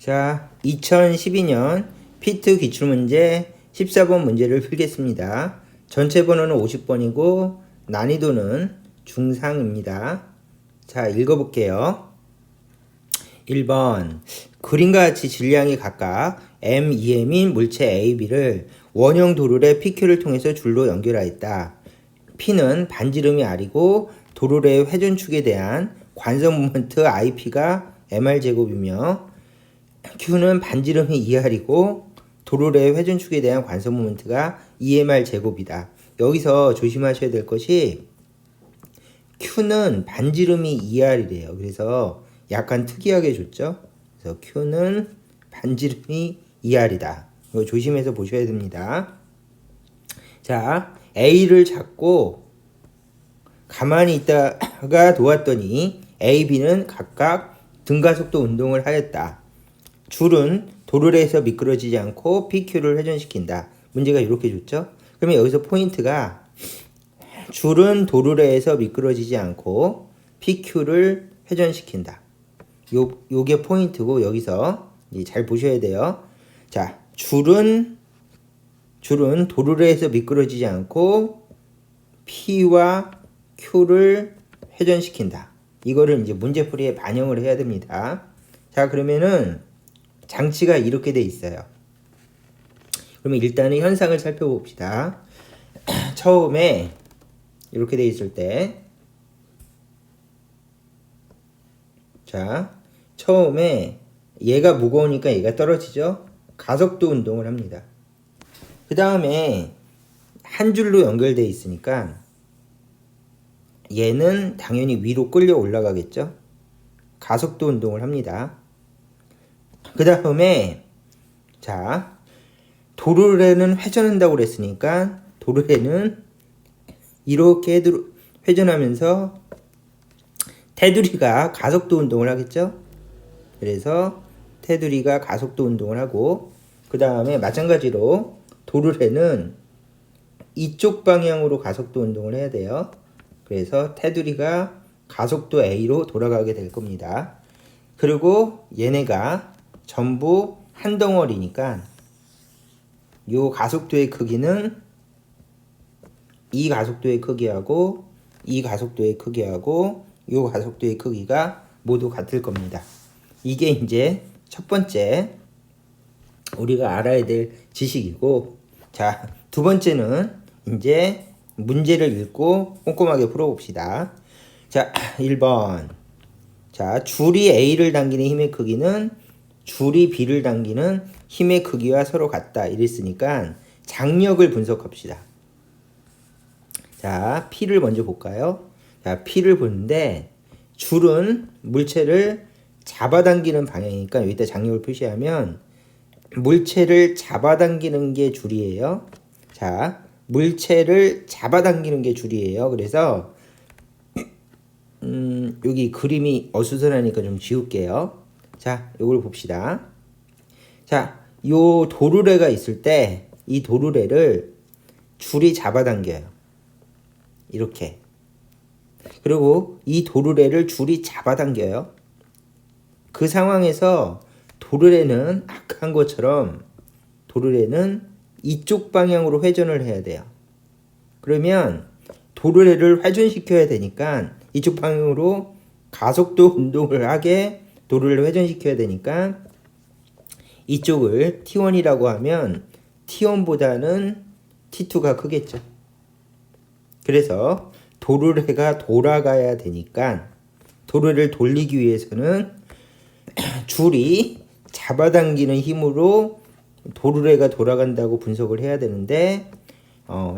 자, 2012년 피트 기출문제 14번 문제를 풀겠습니다. 전체 번호는 50번이고 난이도는 중상입니다. 자, 읽어볼게요. 1번 그림과 같이 질량이 각각 M, EM인 물체 A, B를 원형 도르래 PQ를 통해서 줄로 연결하였다. P는 반지름이 R이고 도르래의 회전축에 대한 관성 모먼트 IP가 MR제곱이며 Q는 반지름이 2R이고 도르래의 회전축에 대한 관성 모먼트가 EMR제곱이다. 여기서 조심하셔야 될 것이 Q는 반지름이 2R이래요. 그래서 약간 특이하게 줬죠. 그래서 Q는 반지름이 2R이다. 이거 조심해서 보셔야 됩니다. 자, A를 잡고 가만히 있다가 놓았더니 A, B는 각각 등가속도 운동을 하였다. 줄은 도르래에서 미끄러지지 않고 PQ를 회전시킨다. 문제가 이렇게 줬죠. 그러면 여기서 포인트가 줄은 도르래에서 미끄러지지 않고 PQ를 회전시킨다. 요게 포인트고 여기서 잘 보셔야 돼요. 자, 줄은 도르래에서 미끄러지지 않고 P와 Q를 회전시킨다. 이거를 이제 문제풀이에 반영을 해야 됩니다. 자, 그러면은 장치가 이렇게 돼 있어요. 그러면 일단은 현상을 살펴봅시다. 처음에 이렇게 돼 있을 때, 자, 처음에 얘가 무거우니까 얘가 떨어지죠? 가속도 운동을 합니다. 그 다음에 한 줄로 연결되어 있으니까 얘는 당연히 위로 끌려 올라가겠죠? 가속도 운동을 합니다. 그 다음에 자, 도르래는 회전한다고 그랬으니까 도르래는 이렇게 회전하면서 테두리가 가속도 운동을 하겠죠? 그래서 테두리가 가속도 운동을 하고 그 다음에 마찬가지로 도르래는 이쪽 방향으로 가속도 운동을 해야 돼요. 그래서 테두리가 가속도 A로 돌아가게 될 겁니다. 그리고 얘네가 전부 한 덩어리니까 요 가속도의 크기는 이 가속도의 크기하고 이 가속도의 크기하고 요 가속도의 크기가 모두 같을 겁니다. 이게 이제 첫 번째 우리가 알아야 될 지식이고, 자, 두 번째는 이제 문제를 읽고 꼼꼼하게 풀어봅시다. 자, 1번. 자, 줄이 A를 당기는 힘의 크기는 줄이 B를 당기는 힘의 크기와 서로 같다. 이랬으니까 장력을 분석합시다. 자, P를 먼저 볼까요? 자, P를 보는데 줄은 물체를 잡아당기는 방향이니까 여기다 장력을 표시하면 물체를 잡아당기는 게 줄이에요. 자, 물체를 잡아당기는 게 줄이에요. 그래서 여기 그림이 어수선하니까 좀 지울게요. 자, 요걸 봅시다. 자, 요 도르래가 있을 때 이 도르래를 줄이 잡아당겨요. 이렇게. 그리고 이 도르래를 줄이 잡아당겨요. 그 상황에서 도르래는 아까 한 것처럼 도르래는 이쪽 방향으로 회전을 해야 돼요. 그러면 도르래를 회전시켜야 되니까 이쪽 방향으로 가속도 운동을 하게 도르래를 회전시켜야 되니까 이쪽을 T1이라고 하면 T1보다는 T2가 크겠죠. 그래서 도르래가 돌아가야 되니까 도르래를 돌리기 위해서는 줄이 잡아당기는 힘으로 도르래가 돌아간다고 분석을 해야 되는데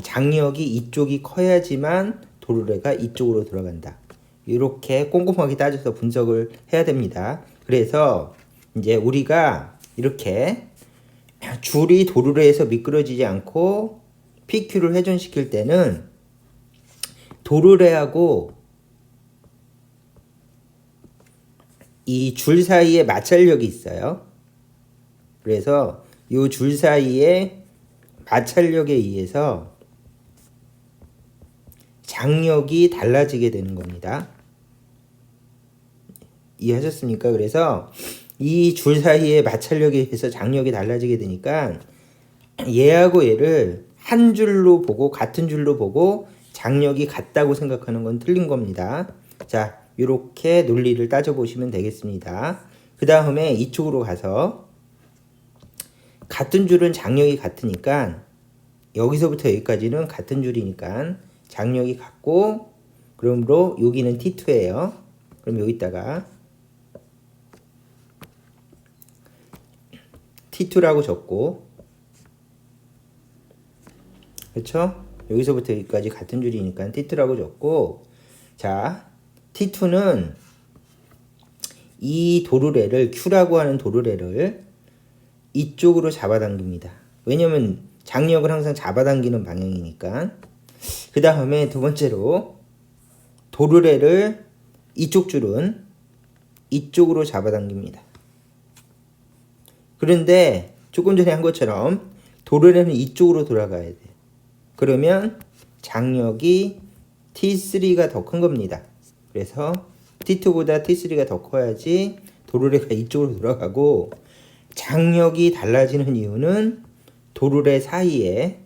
장력이 이쪽이 커야지만 도르래가 이쪽으로 돌아간다. 이렇게 꼼꼼하게 따져서 분석을 해야 됩니다. 그래서 이제 우리가 이렇게 줄이 도르래에서 미끄러지지 않고 PQ를 회전시킬 때는 도르래하고 이 줄 사이에 마찰력이 있어요. 그래서 이 줄 사이에 마찰력에 의해서 장력이 달라지게 되는 겁니다. 이해하셨습니까? 그래서 이 줄 사이의 마찰력에 의해서 장력이 달라지게 되니까 얘하고 얘를 한 줄로 보고 같은 줄로 보고 장력이 같다고 생각하는 건 틀린 겁니다. 자, 이렇게 논리를 따져보시면 되겠습니다. 그 다음에 이쪽으로 가서 같은 줄은 장력이 같으니까 여기서부터 여기까지는 같은 줄이니까 장력이 같고, 그러므로 여기는 T2예요. 그럼 여기다가 T2라고 적고, 그렇죠? 여기서부터 여기까지 같은 줄이니까 T2라고 적고, 자, T2는 이 도르래를, Q라고 하는 도르래를 이쪽으로 잡아당깁니다. 왜냐면 장력을 항상 잡아당기는 방향이니까. 그 다음에 두 번째로 도르래를 이쪽 줄은 이쪽으로 잡아당깁니다. 그런데 조금 전에 한 것처럼 도르래는 이쪽으로 돌아가야 돼. 그러면 장력이 T3가 더 큰 겁니다. 그래서 T2보다 T3가 더 커야지 도르래가 이쪽으로 돌아가고, 장력이 달라지는 이유는 도르래 사이에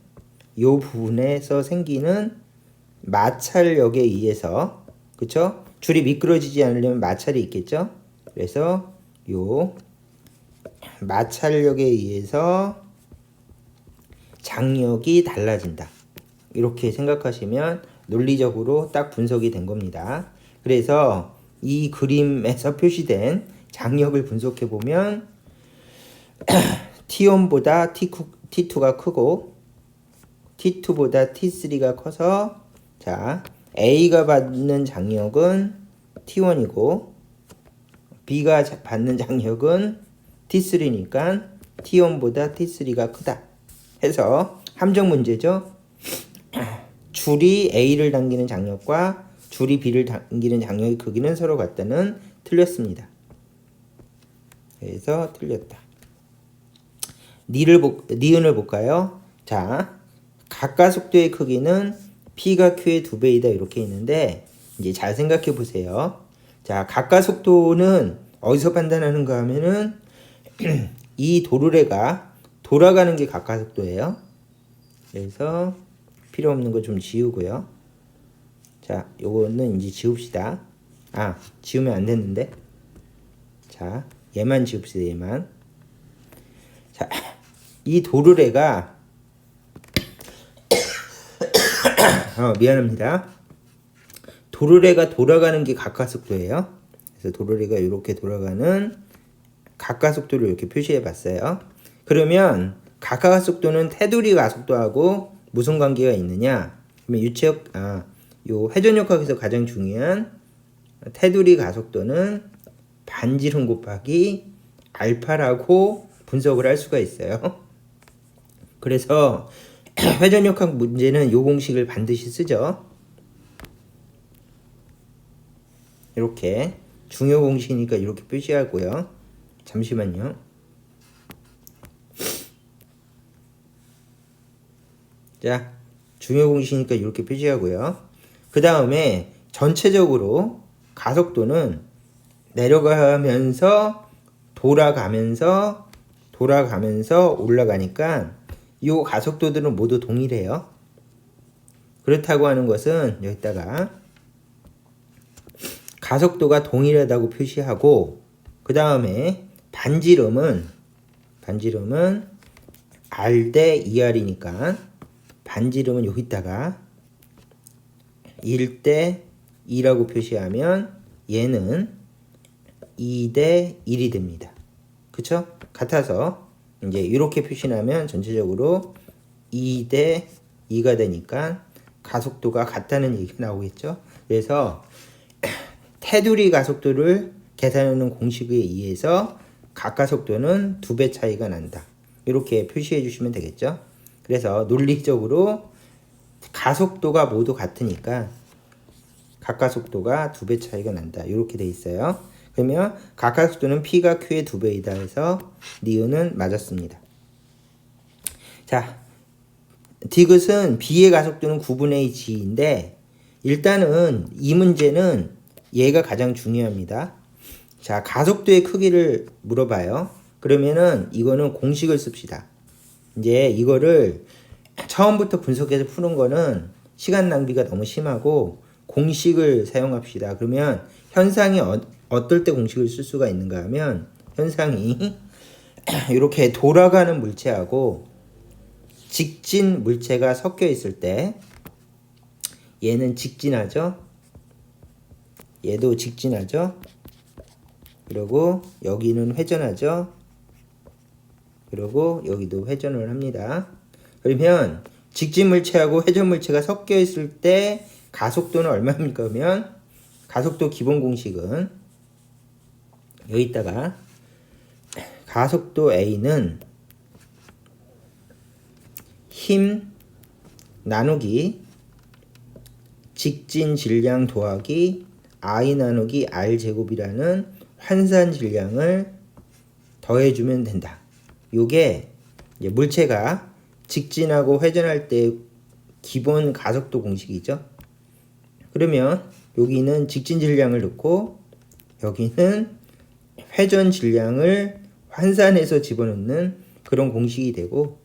이 부분에서 생기는 마찰력에 의해서, 그쵸? 줄이 미끄러지지 않으려면 마찰이 있겠죠? 그래서 요 마찰력에 의해서 장력이 달라진다. 이렇게 생각하시면 논리적으로 딱 분석이 된 겁니다. 그래서 이 그림에서 표시된 장력을 분석해 보면 T1보다 T2가 크고 T2보다 T3가 커서, 자, A가 받는 장력은 T1이고 B가 받는 장력은 T3니까 T1보다 T3가 크다 해서 함정 문제죠. 줄이 A를 당기는 장력과 줄이 B를 당기는 장력의 크기는 서로 같다는 틀렸습니다. 그래서 틀렸다. 니은을 볼까요? 자, 가까속도의 크기는 P가 Q의 2배이다 이렇게 있는데, 이제 잘 생각해 보세요. 자, 가까속도는 어디서 판단하는가 하면은 이 도르래가 돌아가는 게 가까속도예요. 그래서 필요 없는 거 좀 지우고요. 자, 요거는 이제 지웁시다. 아, 지우면 안 됐는데. 자, 얘만 지웁시다, 얘만. 자, 이 도르래가 미안합니다. 도르래가 돌아가는 게 가까속도예요. 그래서 도르래가 이렇게 돌아가는 가까속도를 이렇게 표시해 봤어요. 그러면 가까속도는 테두리 가속도하고 무슨 관계가 있느냐? 그러면 요 회전력학에서 가장 중요한 테두리 가속도는 반지름 곱하기 알파라고 분석을 할 수가 있어요. 그래서 회전력학 문제는 요 공식을 반드시 쓰죠. 이렇게 중요 공식이니까 이렇게 표시하고요. 잠시만요. 자, 중요 공식이니까 이렇게 표시하고요. 그 다음에 전체적으로 가속도는 내려가면서 돌아가면서 올라가니까 이 가속도들은 모두 동일해요. 그렇다고 하는 것은 여기다가 가속도가 동일하다고 표시하고, 그 다음에 반지름은 R 대 2R이니까 반지름은 여기다가 1 대 2라고 표시하면 얘는 2 대 1이 됩니다. 그쵸? 같아서 이제 이렇게 표시하면 전체적으로 2 대 2가 되니까 가속도가 같다는 얘기가 나오겠죠? 그래서 테두리 가속도를 계산하는 공식에 의해서 가까속도는 2배 차이가 난다. 이렇게 표시해 주시면 되겠죠? 그래서 논리적으로 가속도가 모두 같으니까 가까속도가 2배 차이가 난다. 이렇게 돼 있어요. 그러면 가까속도는 P가 Q의 2배이다 해서 니은은 맞았습니다. 자, 디귿은 B의 가속도는 9분의 G인데, 일단은 이 문제는 얘가 가장 중요합니다. 자, 가속도의 크기를 물어봐요. 그러면은 이거는 공식을 씁시다. 이제 이거를 처음부터 분석해서 푸는 거는 시간 낭비가 너무 심하고 공식을 사용합시다. 그러면 현상이 어떨 때 공식을 쓸 수가 있는가 하면 현상이 이렇게 돌아가는 물체하고 직진 물체가 섞여 있을 때 얘는 직진하죠. 얘도 직진하죠. 그리고 여기는 회전하죠. 그리고 여기도 회전을 합니다. 그러면 직진 물체하고 회전 물체가 섞여 있을 때 가속도는 얼마입니까? 그러면 가속도 기본 공식은 여기다가 가속도 A는 힘 나누기 직진 질량 더하기 I 나누기 R 제곱이라는 환산 질량을 더해주면 된다. 요게 이제 물체가 직진하고 회전할 때 기본 가속도 공식이죠. 그러면 여기는 직진 질량을 넣고 여기는 회전 질량을 환산해서 집어넣는 그런 공식이 되고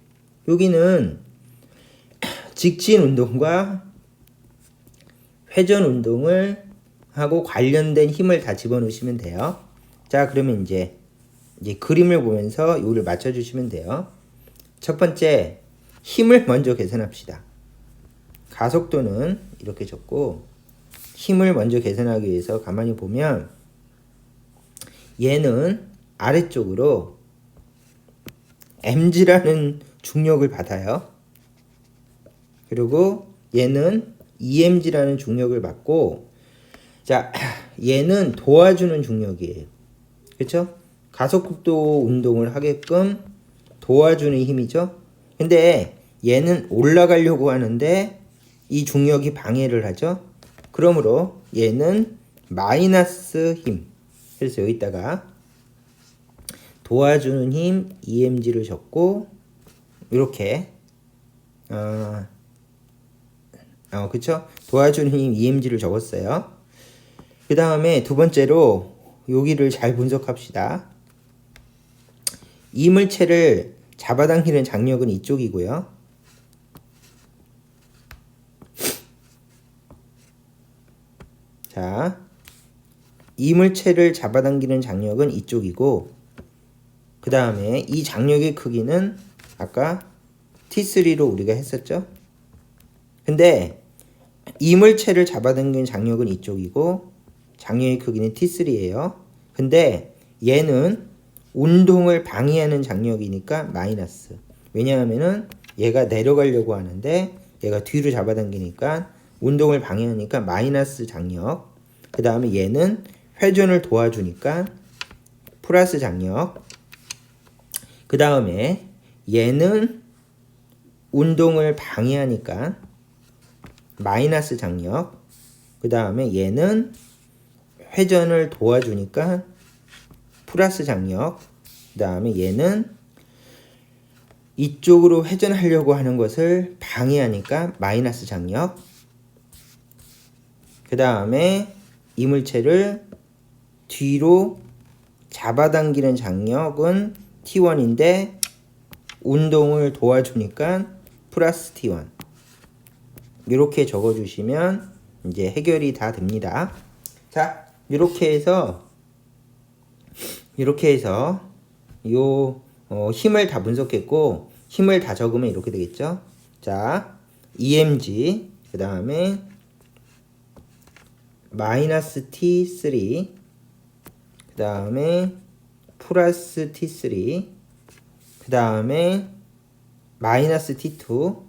여기는 직진 운동과 회전 운동을 하고 관련된 힘을 다 집어넣으시면 돼요. 자, 그러면 이제 그림을 보면서 요를 맞춰주시면 돼요. 첫 번째, 힘을 먼저 계산합시다. 가속도는 이렇게 적고 힘을 먼저 계산하기 위해서 가만히 보면 얘는 아래쪽으로 mg라는 중력을 받아요. 그리고 얘는 emg라는 중력을 받고 자, 얘는 도와주는 중력이에요. 그렇죠? 가속도 운동을 하게끔 도와주는 힘이죠. 근데 얘는 올라가려고 하는데 이 중력이 방해를 하죠. 그러므로 얘는 마이너스 힘. 그래서 여기다가 도와주는 힘 EMG를 적고 이렇게 그쵸? 도와주는 힘 EMG를 적었어요. 그 다음에 두 번째로 여기를 잘 분석합시다. 이물체를 잡아당기는 장력은 이쪽이고요. 자, 이물체를 잡아당기는 장력은 이쪽이고 그 다음에 이 장력의 크기는 아까 T3로 우리가 했었죠. 근데 이물체를 잡아당기는 장력은 이쪽이고 장력의 크기는 T3예요. 근데 얘는 운동을 방해하는 장력이니까 마이너스. 왜냐하면은 얘가 내려가려고 하는데 얘가 뒤로 잡아당기니까 운동을 방해하니까 마이너스 장력. 그 다음에 얘는 회전을 도와주니까 플러스 장력. 그 다음에 얘는 운동을 방해하니까 마이너스 장력. 그 다음에 얘는 회전을 도와주니까 플러스 장력. 그 다음에 얘는 이쪽으로 회전하려고 하는 것을 방해하니까 마이너스 장력. 그 다음에 이물체를 뒤로 잡아당기는 장력은 T1인데 운동을 도와주니까 플러스 T1. 이렇게 적어주시면 이제 해결이 다 됩니다. 자, 이렇게 해서 요 힘을 다 분석했고 힘을 다 적으면 이렇게 되겠죠. 자, EMG 그 다음에 마이너스 T3 그 다음에 플러스 T3 그 다음에 마이너스 T2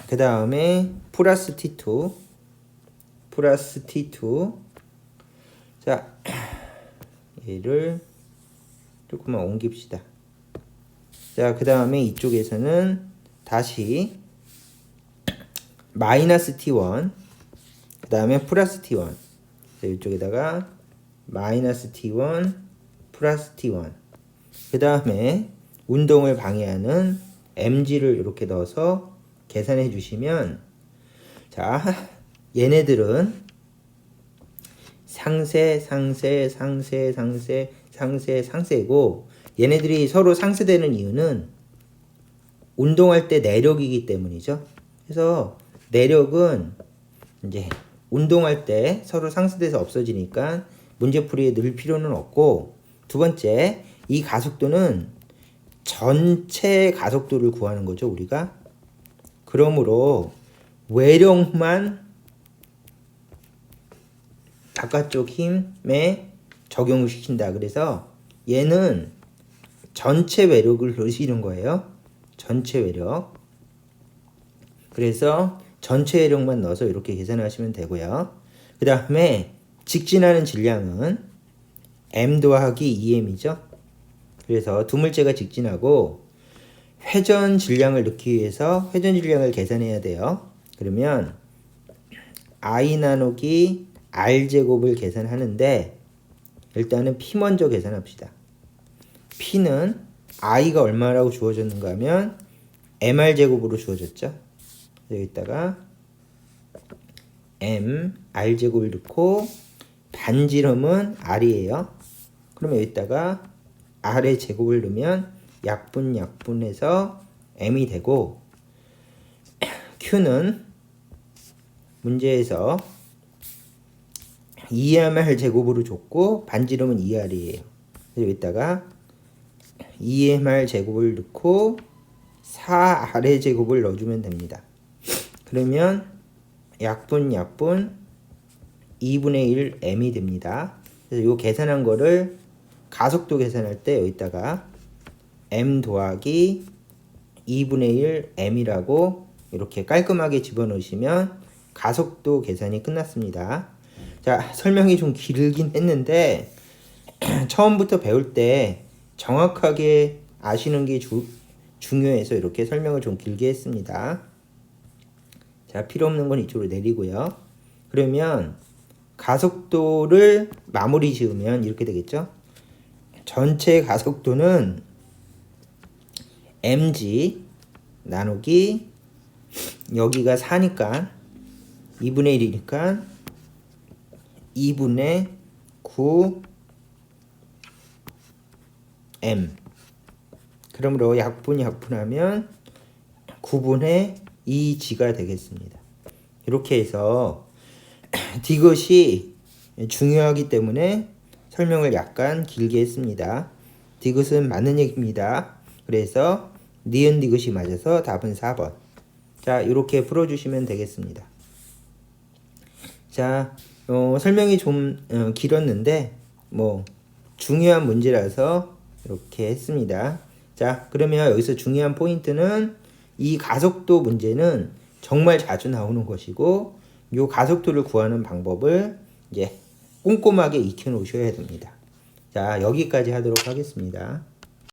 그 다음에 플러스 T2 자, 얘를 조금만 옮깁시다. 자, 그 다음에 이쪽에서는 다시 마이너스 T1 그 다음에 플러스 T1 자, 이쪽에다가 마이너스 T1 플러스 T1 그 다음에 운동을 방해하는 mg를 이렇게 넣어서 계산해 주시면 자, 얘네들은 상세, 상세, 상세, 상세, 상세, 상세고 얘네들이 서로 상쇄되는 이유는 운동할 때 내력이기 때문이죠. 그래서 내력은 이제 운동할 때 서로 상쇄돼서 없어지니까 문제풀이에 넣을 필요는 없고, 두 번째, 이 가속도는 전체 가속도를 구하는 거죠, 우리가. 그러므로 외력만 바깥쪽 힘에 적용을 시킨다. 그래서 얘는 전체 외력을 넣으시는 거예요. 전체 외력. 그래서 전체 외력만 넣어서 이렇게 계산하시면 되고요. 그 다음에 직진하는 질량은 m 더하기 2m이죠. 그래서 두 물체가 직진하고 회전 질량을 넣기 위해서 회전 질량을 계산해야 돼요. 그러면 i 나누기 r제곱을 계산하는데 일단은 p 먼저 계산합시다. p는 i가 얼마라고 주어졌는가 하면 mr제곱으로 주어졌죠. 여기다가 m r제곱을 넣고 반지름은 r이에요. 그러면 여기다가 r의 제곱을 넣으면 약분해서 m이 되고, q는 문제에서 2mr 제곱으로 줬고 반지름은 2r이에요. 그래서 여기다가 2mr 제곱을 넣고 4r의 제곱을 넣어주면 됩니다. 그러면 약분 2분의 1 m이 됩니다. 그래서 이 계산한 거를 가속도 계산할 때 여기다가 m 더하기 2분의 1 m이라고 이렇게 깔끔하게 집어넣으시면 가속도 계산이 끝났습니다. 자, 설명이 좀 길긴 했는데 처음부터 배울 때 정확하게 아시는 게 중요해서 이렇게 설명을 좀 길게 했습니다. 자, 필요 없는 건 이쪽으로 내리고요. 그러면 가속도를 마무리 지으면 이렇게 되겠죠. 전체 가속도는 mg 나누기 여기가 4니까 2분의 1이니까 2분의 9 m. 그러므로 약분하면 9분의 2g가 되겠습니다. 이렇게 해서 디귿이 중요하기 때문에 설명을 약간 길게 했습니다. 디귿은 맞는 얘기입니다. 그래서 니은 디귿이 맞아서 답은 4번. 자, 이렇게 풀어주시면 되겠습니다. 자, 설명이 좀 길었는데 뭐 중요한 문제라서 이렇게 했습니다. 자, 그러면 여기서 중요한 포인트는 이 가속도 문제는 정말 자주 나오는 것이고, 이 가속도를 구하는 방법을 이제 꼼꼼하게 익혀 놓으셔야 됩니다. 자, 여기까지 하도록 하겠습니다.